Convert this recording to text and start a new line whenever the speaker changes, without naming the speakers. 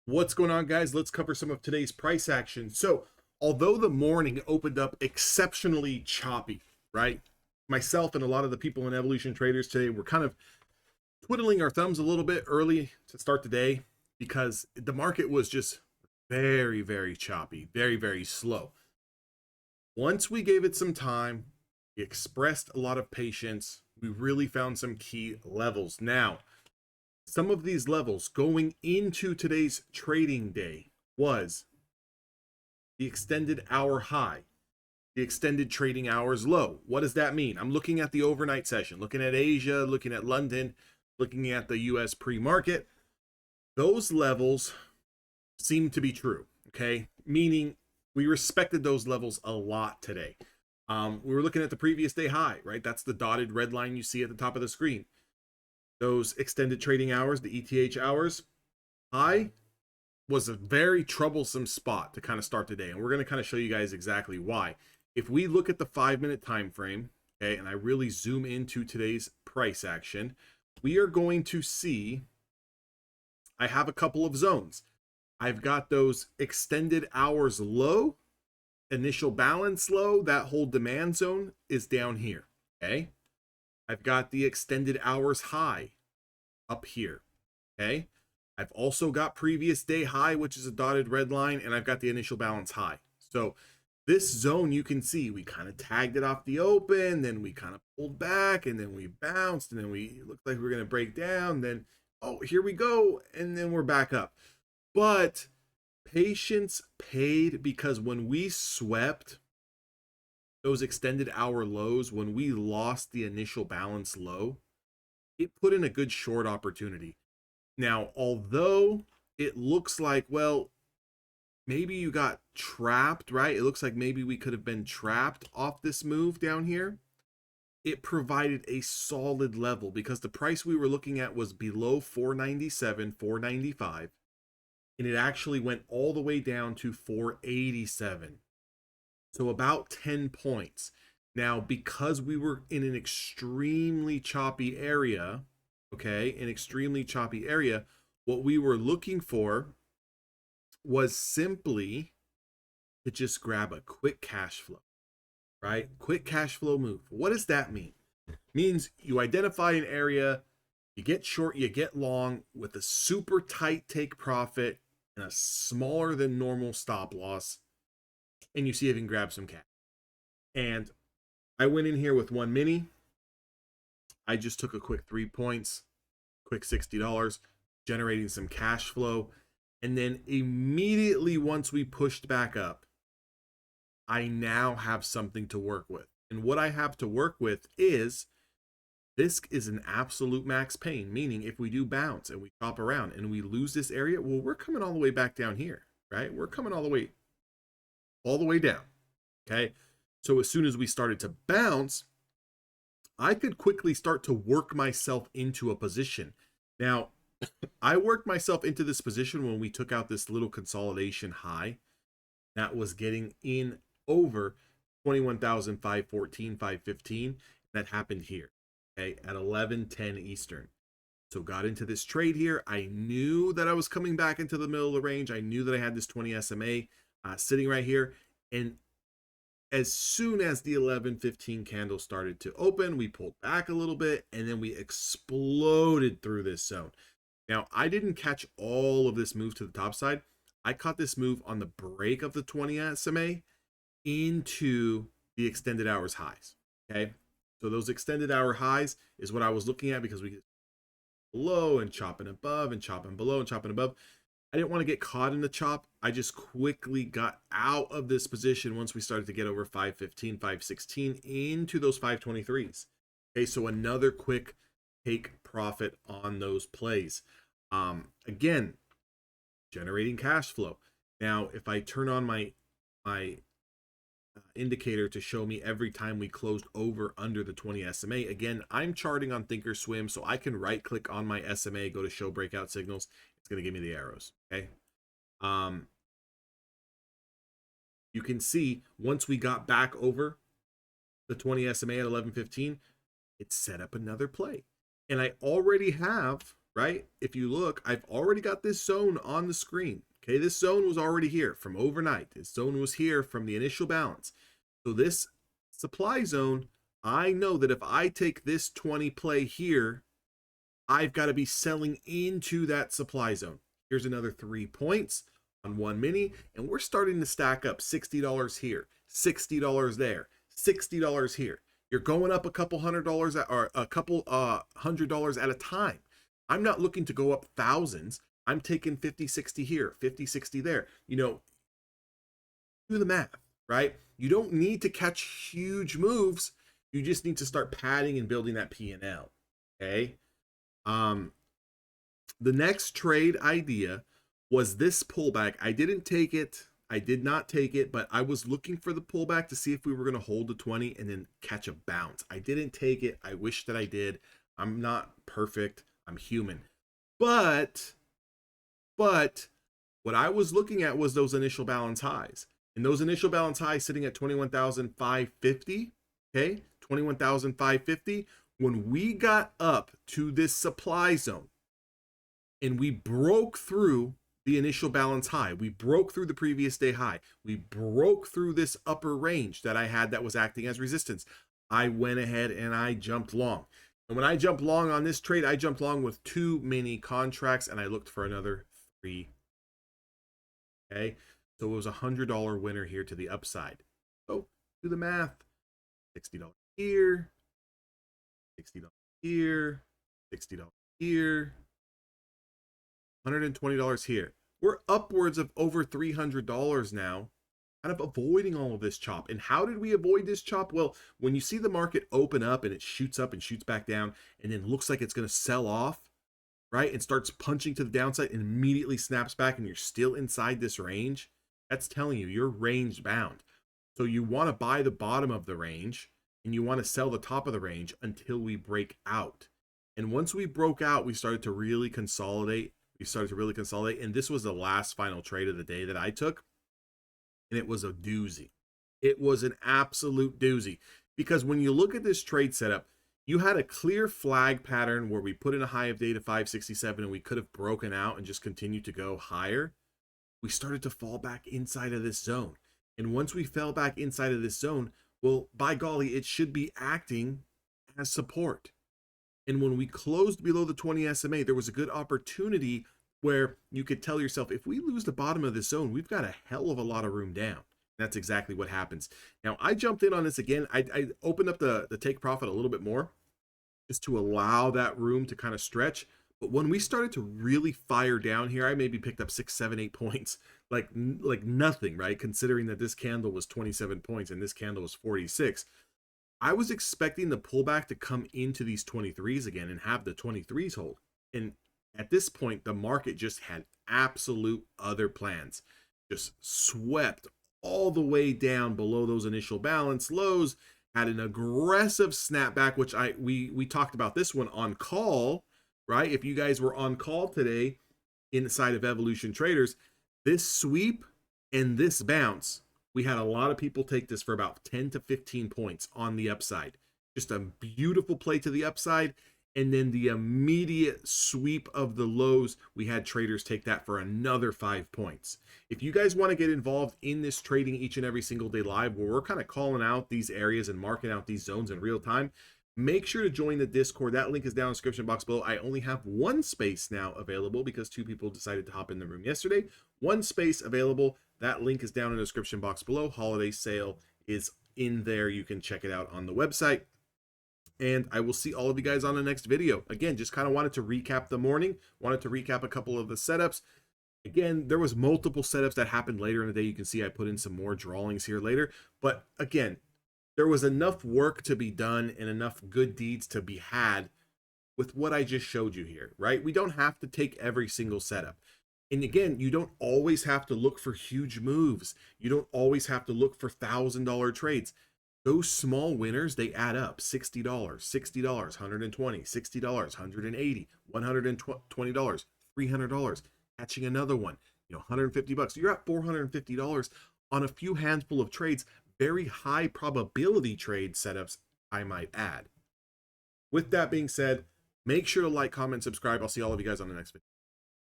What's going on, guys? Let's cover some of today's price action. So, although the morning opened up exceptionally choppy, right? Myself and a lot of the people in Evolution Traders today were kind of twiddling our thumbs a little bit early to start the day because the market was just very, very choppy, very, very slow. Once we gave it some time, we expressed a lot of patience, we really found some key levels. Now, some of these levels going into today's trading day was the extended hour high, the extended trading hours low. What does that mean? I'm looking at the overnight session, looking at Asia, looking at London, looking at the US pre-market. Those levels seem to be true, okay? Meaning we respected those levels a lot today. We were looking at the previous day high, right? That's the dotted red line you see at the top of the screen. Those extended trading hours, the ETH hours, high was a very troublesome spot to kind of start the day. And we're going to kind of show you guys exactly why. If we look at the 5-minute time frame, okay, and I really zoom into today's price action, we are going to see I have a couple of zones. I've got those extended hours low, initial balance low, that whole demand zone is down here, okay? I've got the extended hours high up here, okay? I've also got previous day high, which is a dotted red line, and I've got the initial balance high. So this zone, you can see we kind of tagged it off the open, then we kind of pulled back, and then we bounced, and then we looked like we were going to break down, then, oh, here we go, and then we're back up. But patience paid, because when we swept those extended hour lows, when we lost the initial balance low, it put in a good short opportunity. Now, although it looks like, well, maybe you got trapped, right? It looks like maybe we could have been trapped off this move down here. It provided a solid level because the price we were looking at was below 497, 495, and it actually went all the way down to 487. So about 10 points. Now, because we were in an extremely choppy area, okay, an extremely choppy area, what we were looking for was simply to just grab a quick cash flow, right? Quick cash flow move. What does that mean? It means you identify an area, you get short, you get long with a super tight take profit and a smaller than normal stop loss, and you see if you can grab some cash. And I went in here with one mini. I just took a quick 3 points, quick $60, generating some cash flow. And then immediately once we pushed back up, I now have something to work with. And what I have to work with is, this is an absolute max pain, meaning if we do bounce and we chop around and we lose this area, well, we're coming all the way back down here, right? We're coming all the way down, okay? So as soon as we started to bounce, I could quickly start to work myself into a position. Now, I worked myself into this position when we took out this little consolidation high that was getting in over 21,514, 515. That happened here, okay, at 11:10 Eastern. So got into this trade here. I knew that I was coming back into the middle of the range. I knew that I had this 20 SMA sitting right here. And as soon as the 11:15 candle started to open, we pulled back a little bit and then we exploded through this zone. Now, I didn't catch all of this move to the top side. I caught this move on the break of the 20 SMA into the extended hours highs, okay? So those extended hour highs is what I was looking at, because we get below and chopping above and chopping below and chopping above. I didn't want to get caught in the chop. I just quickly got out of this position once we started to get over 515, 516 into those 523s. Okay, so another quick take profit on those plays. Again, generating cash flow. Now, if I turn on my indicator to show me every time we closed over under the 20 SMA, again, I'm charting on Thinkorswim, so I can right click on my SMA, go to show breakout signals. It's going to give me the arrows, okay? You can see once we got back over the 20 SMA at 11:15, it set up another play. And I already have right? If you look, I've already got this zone on the screen. Okay, this zone was already here from overnight. This zone was here from the initial balance. So this supply zone, I know that if I take this 20 play here, I've got to be selling into that supply zone. Here's another 3 points on one mini, and we're starting to stack up $60 here, $60 there, $60 here. You're going up a couple $100 or a couple $100 at a time. I'm not looking to go up thousands. I'm taking 50, 60 here, 50, 60 there. You know, do the math, right? You don't need to catch huge moves. You just need to start padding and building that P&L. Okay. The next trade idea was this pullback. I didn't take it. I did not take it, but I was looking for the pullback to see if we were going to hold the 20 and then catch a bounce. I didn't take it. I wish that I did. I'm not perfect. I'm human. But what I was looking at was those initial balance highs. And those initial balance highs sitting at 21,550, okay? 21,550. When we got up to this supply zone and we broke through the initial balance high, we broke through the previous day high, we broke through this upper range that I had that was acting as resistance, I went ahead and I jumped long. And when I jumped long on this trade, I jumped long with 2 mini contracts and I looked for another 3. Okay, so it was a $100 winner here to the upside. So do the math. $60 here, $60 here, $60 here, $120 here. We're upwards of over $300 now, kind of avoiding all of this chop. And how did we avoid this chop? Well, when you see the market open up and it shoots up and shoots back down and then looks like it's going to sell off, right, and starts punching to the downside and immediately snaps back and you're still inside this range, that's telling you you're range bound. So you want to buy the bottom of the range and you want to sell the top of the range until we break out. And once we broke out, we started to really consolidate. And this was the last final trade of the day that I took. And it was a doozy. It was an absolute doozy. Because when you look at this trade setup, you had a clear flag pattern where we put in a high of day to 567 and we could have broken out and just continued to go higher. We started to fall back inside of this zone. And once we fell back inside of this zone, well, by golly, it should be acting as support. And when we closed below the 20 SMA, there was a good opportunity where you could tell yourself, if we lose the bottom of this zone, we've got a hell of a lot of room down. That's exactly what happens. Now, I jumped in on this again. I opened up the take profit a little bit more just to allow that room to kind of stretch. But when we started to really fire down here, I maybe picked up 6, 7, 8 points, like nothing, right? Considering that this candle was 27 points and this candle was 46. I was expecting the pullback to come into these 23s again and have the 23s hold. And at this point, the market just had absolute other plans. Just swept all the way down below those initial balance lows, had an aggressive snapback, which we talked about this one on call, right? If you guys were on call today inside of Evolution Traders, this sweep and this bounce, we had a lot of people take this for about 10 to 15 points on the upside. Just a beautiful play to the upside. And then the immediate sweep of the lows, we had traders take that for another 5 points. If you guys want to get involved in this trading each and every single day live, where we're kind of calling out these areas and marking out these zones in real time, make sure to join the Discord. That link is down in the description box below. I only have 1 space now available because 2 people decided to hop in the room yesterday. 1 space available. That link is down in the description box below. Holiday sale is in there. You can check it out on the website. And I will see all of you guys on the next video. Again, just kind of wanted to recap the morning, wanted to recap a couple of the setups. Again, there was multiple setups that happened later in the day. You can see I put in some more drawings here later. But again, there was enough work to be done and enough good deeds to be had with what I just showed you here, right? We don't have to take every single setup. And again, you don't always have to look for huge moves. You don't always have to look for $1,000 trades. Those small winners, they add up. $60, $60, $120, $60, $180, $120, $300, catching another one, $150. You're at $450 on a few handful of trades, very high probability trade setups, I might add. With that being said, Make sure to like, comment, subscribe. I'll see all of you guys on the next video.